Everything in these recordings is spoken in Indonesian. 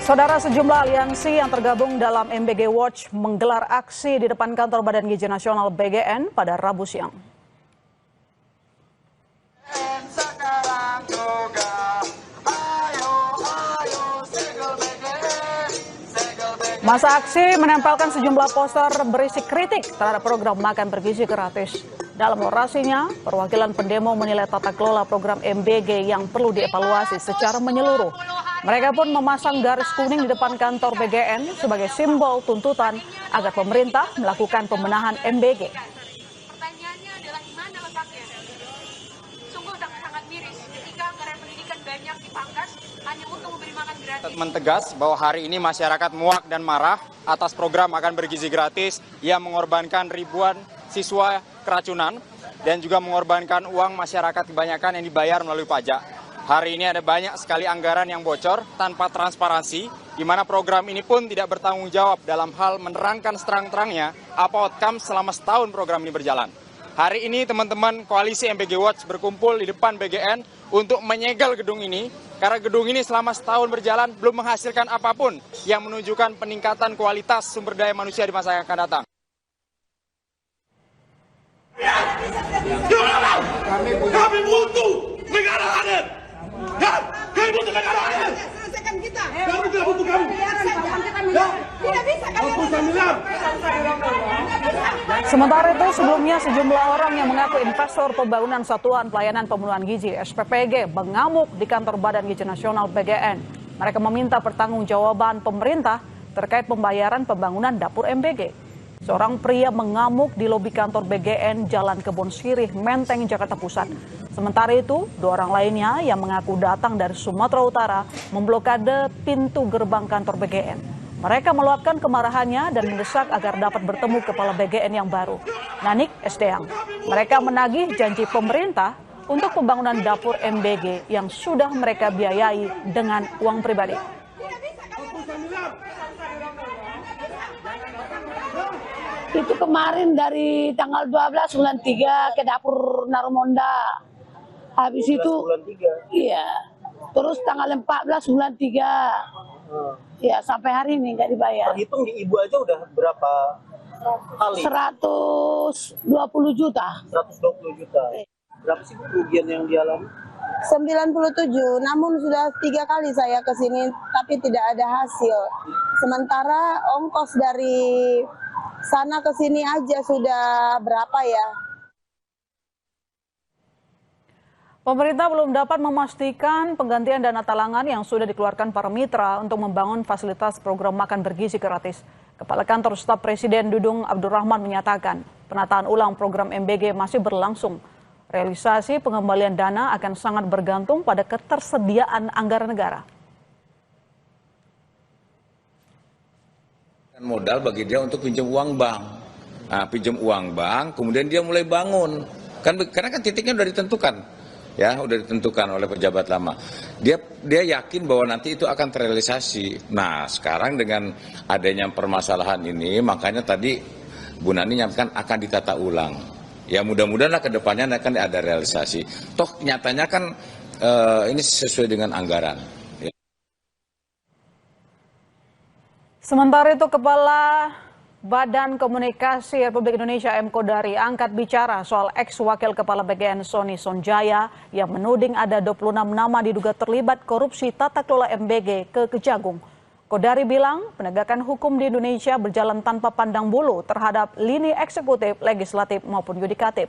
Saudara, sejumlah aliansi yang tergabung dalam MBG Watch menggelar aksi di depan kantor Badan Gizi Nasional BGN pada Rabu siang. Masa aksi menempelkan sejumlah poster berisi kritik terhadap program makan bergizi gratis. Dalam orasinya, perwakilan pendemo menilai tata kelola program MBG yang perlu dievaluasi secara menyeluruh. Mereka pun memasang garis kuning di depan kantor BGN sebagai simbol tuntutan agar pemerintah melakukan pembenahan MBG. Pertanyaannya adalah di mana letaknya? Sungguh sangat miris ketika anggaran pendidikan banyak dipangkas hanya untuk memberi makan gratis. Mentegas bahwa hari ini masyarakat muak dan marah atas program makan bergizi gratis yang mengorbankan ribuan siswa keracunan dan juga mengorbankan uang masyarakat kebanyakan yang dibayar melalui pajak. Hari ini ada banyak sekali anggaran yang bocor tanpa transparansi, di mana program ini pun tidak bertanggung jawab dalam hal menerangkan seterang-terangnya apa outcome selama setahun program ini berjalan. Hari ini teman-teman koalisi MBG Watch berkumpul di depan BGN untuk menyegel gedung ini, karena gedung ini selama setahun berjalan belum menghasilkan apapun yang menunjukkan peningkatan kualitas sumber daya manusia di masa yang akan datang. Kami butuh negara hadir. Kami butuh negara hadir. Selesaikan kita. Kami tidak butuh kamu. Tidak bisa kami. Sementara itu, sebelumnya sejumlah orang yang mengaku investor pembangunan Satuan Pelayanan Pemenuhan Gizi (SPPG) mengamuk di kantor Badan Gizi Nasional BGN. Mereka meminta pertanggungjawaban pemerintah terkait pembayaran pembangunan dapur MBG. Seorang pria mengamuk di lobi kantor BGN Jalan Kebon Sirih, Menteng, Jakarta Pusat. Sementara itu, dua orang lainnya yang mengaku datang dari Sumatera Utara memblokade pintu gerbang kantor BGN. Mereka meluapkan kemarahannya dan mendesak agar dapat bertemu kepala BGN yang baru, Nanik Esteang. Mereka menagih janji pemerintah untuk pembangunan dapur MBG yang sudah mereka biayai dengan uang pribadi. Itu kemarin dari tanggal 12 bulan 3 ke dapur Narumonda. Habis itu iya. Terus tanggal 14 bulan 3. Ya, sampai hari ini nggak dibayar. Hitung di ibu aja udah berapa kali? 120 juta. 120 juta. Berapa sih kerugian yang dialami? 97, namun sudah 3 kali saya ke sini tapi tidak ada hasil. Sementara ongkos dari sana ke sini aja sudah berapa ya? Pemerintah belum dapat memastikan penggantian dana talangan yang sudah dikeluarkan para mitra untuk membangun fasilitas program makan bergizi gratis. Kepala Kantor Staf Presiden Dudung Abdurrahman menyatakan penataan ulang program MBG masih berlangsung. Realisasi pengembalian dana akan sangat bergantung pada ketersediaan anggaran negara. Modal bagi dia untuk pinjam uang bank. Nah, pinjam uang bank, kemudian dia mulai bangun. Karena kan titiknya sudah ditentukan. Ya, sudah ditentukan oleh pejabat lama. Dia yakin bahwa nanti itu akan terrealisasi. Nah, sekarang dengan adanya permasalahan ini, makanya tadi Bu Nani nyampaikan akan ditata ulang. Ya, mudah-mudahan ke depannya akan ada realisasi. Toh nyatanya kan ini sesuai dengan anggaran. Sementara itu, Kepala Badan Komunikasi Republik Indonesia M. Kodari angkat bicara soal ex-wakil Kepala BGN Sony Sonjaya yang menuding ada 26 nama diduga terlibat korupsi tata kelola MBG ke Kejagung. Kodari bilang penegakan hukum di Indonesia berjalan tanpa pandang bulu terhadap lini eksekutif, legislatif maupun yudikatif.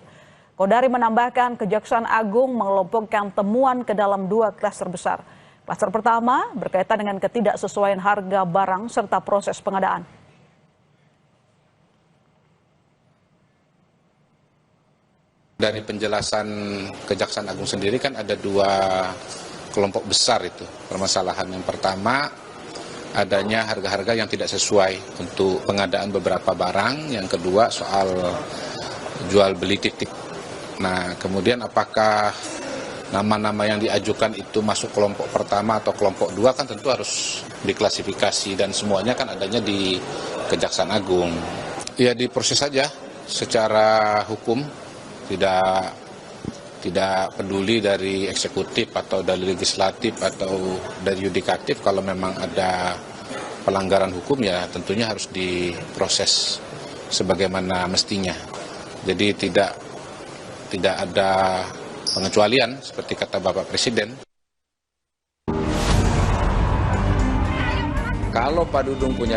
Kodari menambahkan Kejaksaan Agung mengelompokkan temuan ke dalam 2 klaster besar. Klaster pertama berkaitan dengan ketidaksesuaian harga barang serta proses pengadaan. Dari penjelasan Kejaksaan Agung sendiri kan ada 2 kelompok besar itu permasalahan. Yang pertama adanya harga-harga yang tidak sesuai untuk pengadaan beberapa barang. Yang kedua soal jual beli titip. Nah, kemudian apakah nama-nama yang diajukan itu masuk kelompok pertama atau kelompok 2 kan tentu harus diklasifikasi dan semuanya kan adanya di Kejaksaan Agung. Ya diproses saja secara hukum, Tidak peduli dari eksekutif atau dari legislatif atau dari yudikatif, kalau memang ada pelanggaran hukum ya tentunya harus diproses sebagaimana mestinya. Jadi tidak ada pengecualian seperti kata Bapak Presiden. Kalau Pak Dudung punya